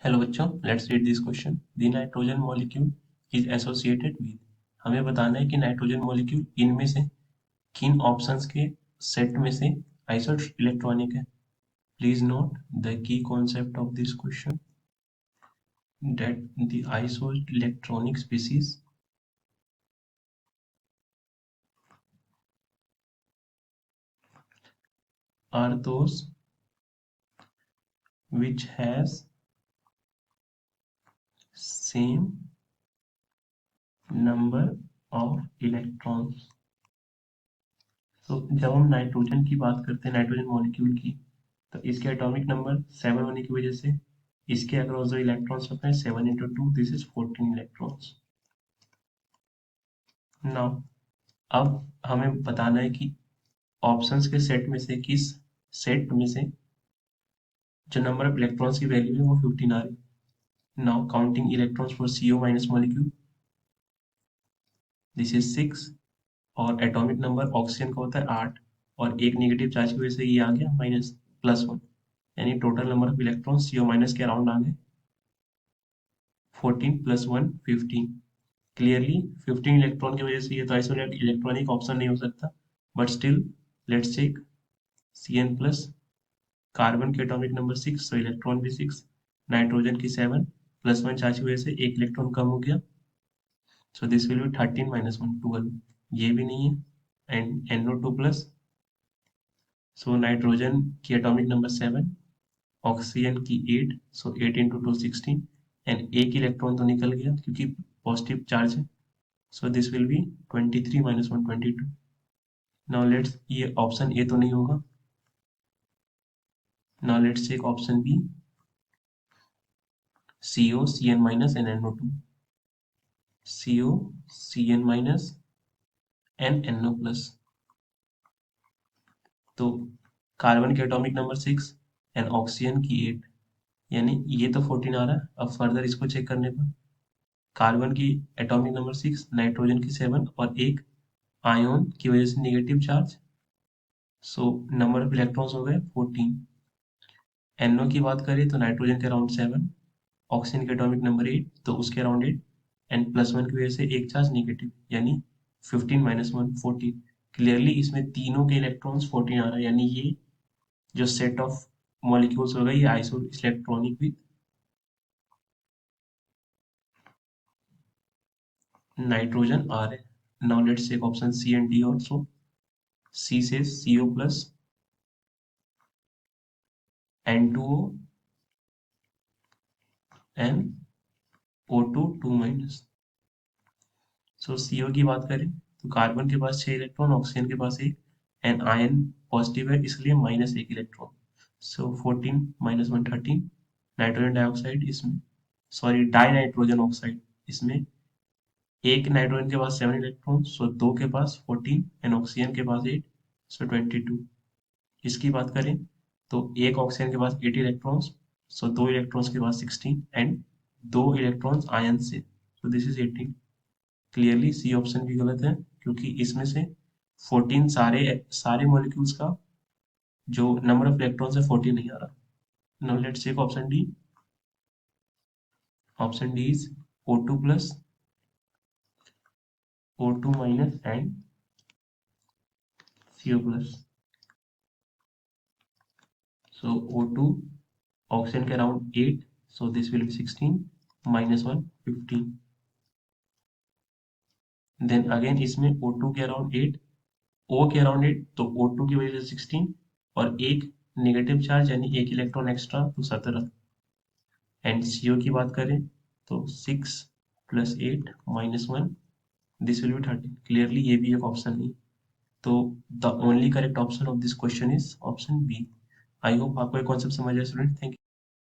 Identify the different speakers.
Speaker 1: Hello बच्चों, let's read this question. The nitrogen molecule is associated with. हमें बताना है कि नाइट्रोजन मॉलिक्यूल इनमें से किन ऑप्शंस के सेट में से आइसो इलेक्ट्रॉनिक है। Please note the key concept of this question that the iso electronic species are those which has same number of electrons। तो जब हम नाइट्रोजन की बात करते हैं, नाइट्रोजन मॉलिक्यूल की, तो इसके एटॉमिक नंबर 7 होने की वजह से इसके अक्रॉस जो इलेक्ट्रॉन्स होते हैं 7 into 2, this is 14 electrons. Now अब हमें बताना है कि ऑप्शंस के सेट में से किस सेट में से जो नंबर ऑफ इलेक्ट्रॉन्स की वैल्यू है वो 15 आ रही है। Now counting electrons for CO minus molecule, this is 6। और एटॉमिक नंबर ऑक्सीजन का होता है 8, और एक नेगेटिव चार्ज की वजह से ये आ गया +1, यानी total number of electron CO minus के अराउंड आ गए 14 + 1 15। क्लियरली 15 इलेक्ट्रॉन की वजह से ये तो आइसोलेट इलेक्ट्रॉनिक ऑप्शन नहीं हो सकता, but still let's check. Cn plus, carbon के एटॉमिक नंबर 6, so इलेक्ट्रॉन भी 6, नाइट्रोजन की 7, +1 चार्ज की वजह से एक इलेक्ट्रॉन कम हो गया, so this will be 13 - 1 12। ये भी नहीं है, and NO2 plus, so nitrogen की एटॉमिक नंबर 7, ऑक्सीजन की 8, so 8 into 2 16, एंड एक इलेक्ट्रॉन तो निकल गया क्योंकि पॉजिटिव चार्ज है, so this will be 23 - 1 22। now let's, ये ऑप्शन ए तो नहीं होगा। now let's check option B, CO Cn minus and NO2, CO Cn minus and NO plus। तो कार्बन के एटॉमिक नंबर 6 एंड ऑक्सीजन की 8, यानी ये तो 14 आ रहा है। अब फर्दर इसको चेक करने पर कार्बन की एटॉमिक नंबर 6, नाइट्रोजन की 7, और एक आयन की वजह से negative charge, so number of electrons हो गए 14। NO की बात करें तो नाइट्रोजन के अराउंड 7, ऑक्सीजन के एटॉमिक नंबर 8, तो उसके अराउंड 8, एंड +1 की वजह से एक चार्ज नेगेटिव, यानी 15 - 1 14। क्लियरली इसमें तीनों के इलेक्ट्रॉन्स 14 आ रहा है, यानी ये जो सेट ऑफ मॉलिक्यूल्स होगा ये आइसो इलेक्ट्रॉनिक विद नाइट्रोजन आ रहे हैं। Now let's check option C and D also. C says CO plus N2O and O2 2 minus। So CO की बात करें तो कार्बन के पास 6 इलेक्ट्रॉन, ऑक्सीजन के पास 1, एंड आयन पॉजिटिव है इसलिए -1 इलेक्ट्रॉन, सो 14 - 1 13। नाइट्रोजन डाइऑक्साइड इसमें, सॉरी डाई नाइट्रोजन ऑक्साइड, इसमें एक नाइट्रोजन के पास 7 इलेक्ट्रॉन, सो 2 के पास 14, एंड ऑक्सीजन के पास 8, सो 22। इसकी बात करें तो एक ऑक्सीजन के पास 8 इलेक्ट्रॉन्स, सो 2 इलेक्ट्रॉन्स के पास 16, एंड 2 इलेक्ट्रॉन्स आयन से, so this is 18। Clearly C option भी गलत है क्योंकि इसमें से 14 सारे सारे मॉलिक्यूल्स का जो नंबर ऑफ इलेक्ट्रॉन्स है 14 नहीं आ रहा। Now let's check option D. Option D is O2 plus, O2 minus and CO plus. So O2 oxygen के around 8, so this will be 16 - 1 15। Then again इसमें O2 के अराउंड 8, O के around 8, तो O2 की वजह से 16, और एक नेगेटिव चार्ज यानी एक इलेक्ट्रॉन एक्स्ट्रा, तो 17। एंड CO की बात करें तो 6 + 8 - 1, दिस विल बी 13। क्लियरली ये भी एक ऑप्शन नहीं, तो the only correct option of this question is option B. I hope आपको ये कॉन्सेप्ट समझ आया स्टूडेंट। Thank you.